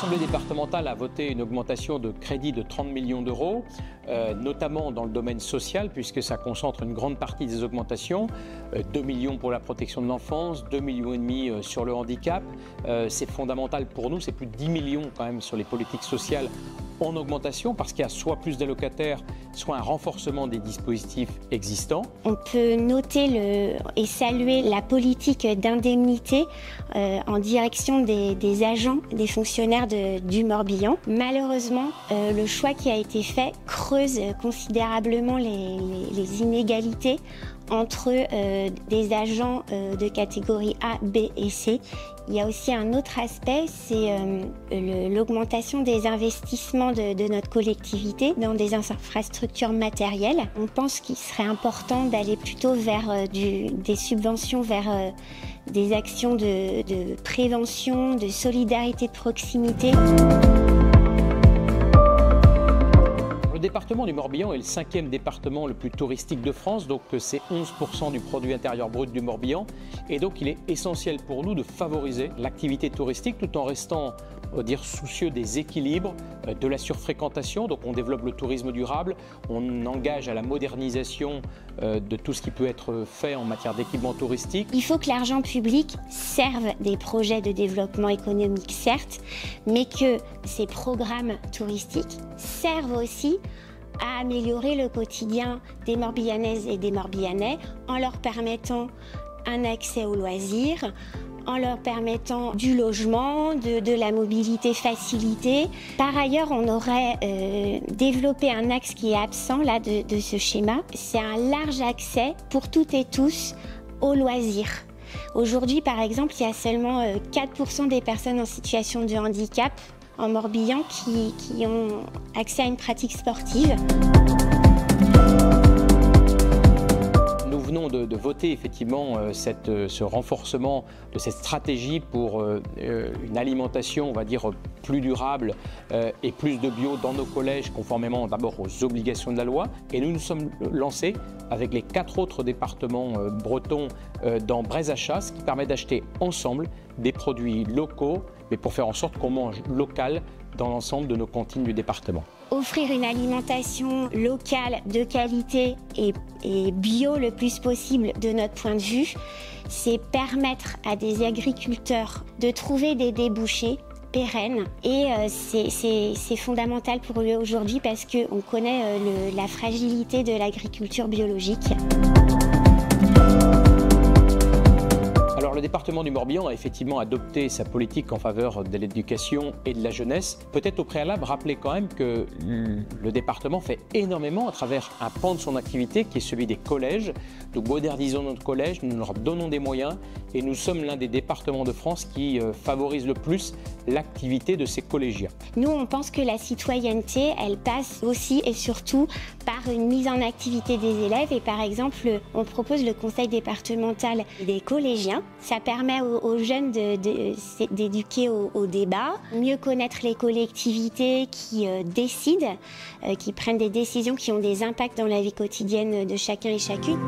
L'Assemblée départementale a voté une augmentation de crédit de 30 millions d'euros, notamment dans le domaine social, puisque ça concentre une grande partie des augmentations. 2 millions pour la protection de l'enfance, 2,5 millions sur le handicap. C'est fondamental pour nous, c'est plus de 10 millions quand même sur les politiques sociales en augmentation, parce qu'il y a soit plus d'allocataires, soit un renforcement des dispositifs existants. On peut noter et saluer la politique d'indemnité en direction des agents, des fonctionnaires du Morbihan. Malheureusement, le choix qui a été fait creuse considérablement les inégalités entre des agents de catégorie A, B et C. Il y a aussi un autre aspect, c'est l'augmentation des investissements de notre collectivité dans des infrastructures matérielles. On pense qu'il serait important d'aller plutôt vers des subventions, vers des actions de prévention, de solidarité de proximité. Le département du Morbihan est le 5e département le plus touristique de France, donc c'est 11% du produit intérieur brut du Morbihan. Et donc il est essentiel pour nous de favoriser l'activité touristique tout en restant soucieux des équilibres, de la surfréquentation. Donc on développe le tourisme durable, on engage à la modernisation de tout ce qui peut être fait en matière d'équipement touristique. Il faut que l'argent public serve des projets de développement économique, certes, mais que ces programmes touristiques servent aussi à améliorer le quotidien des Morbihanaises et des Morbihanais en leur permettant un accès aux loisirs, en leur permettant du logement, de la mobilité facilitée. Par ailleurs, on aurait développé un axe qui est absent là, de ce schéma. C'est un large accès pour toutes et tous aux loisirs. Aujourd'hui, par exemple, il y a seulement 4% des personnes en situation de handicap en Morbihan qui ont accès à une pratique sportive. Nous venons de voter effectivement ce renforcement de cette stratégie pour une alimentation, on va dire, plus durable et plus de bio dans nos collèges, conformément d'abord aux obligations de la loi. Et nous nous sommes lancés avec les 4 autres départements bretons dans Breizh-à-Chasse, qui permet d'acheter ensemble des produits locaux, mais pour faire en sorte qu'on mange local dans l'ensemble de nos cantines du département. Offrir une alimentation locale, de qualité et bio le plus possible de notre point de vue, c'est permettre à des agriculteurs de trouver des débouchés pérennes. Et c'est fondamental pour eux aujourd'hui parce qu'on connaît la fragilité de l'agriculture biologique. Alors le département du Morbihan a effectivement adopté sa politique en faveur de l'éducation et de la jeunesse. Peut-être au préalable rappeler quand même que le département fait énormément à travers un pan de son activité qui est celui des collèges. Nous modernisons notre collège, nous leur donnons des moyens et nous sommes l'un des départements de France qui favorise le plus l'activité de ses collégiens. Nous, on pense que la citoyenneté, elle passe aussi et surtout par une mise en activité des élèves. Et par exemple, on propose le conseil départemental des collégiens. Ça permet aux jeunes d'éduquer au débat, mieux connaître les collectivités qui décident, qui prennent des décisions qui ont des impacts dans la vie quotidienne de chacun et chacune.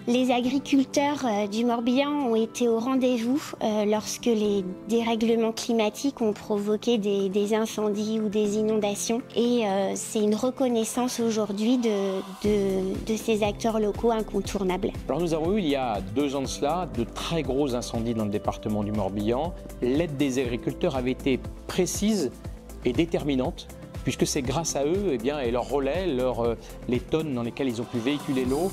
Les agriculteurs du Morbihan ont été au rendez-vous lorsque les dérèglements climatiques ont provoqué des incendies ou des inondations. Et c'est une reconnaissance aujourd'hui de ces acteurs locaux incontournables. Alors nous avons eu il y a 2 ans de cela de très gros incendies dans le département du Morbihan. L'aide des agriculteurs avait été précise et déterminante, puisque c'est grâce à eux et leur relais, les tonnes dans lesquelles ils ont pu véhiculer l'eau,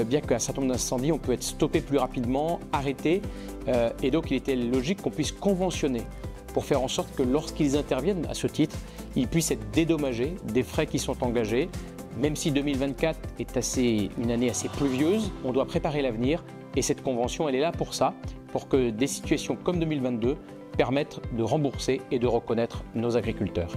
bien qu'un certain nombre d'incendies, on peut être stoppé plus rapidement, arrêté. Et donc il était logique qu'on puisse conventionner pour faire en sorte que lorsqu'ils interviennent à ce titre, ils puissent être dédommagés des frais qui sont engagés. Même si 2024 est une année assez pluvieuse, on doit préparer l'avenir et cette convention, elle est là pour ça, pour que des situations comme 2022 permettent de rembourser et de reconnaître nos agriculteurs.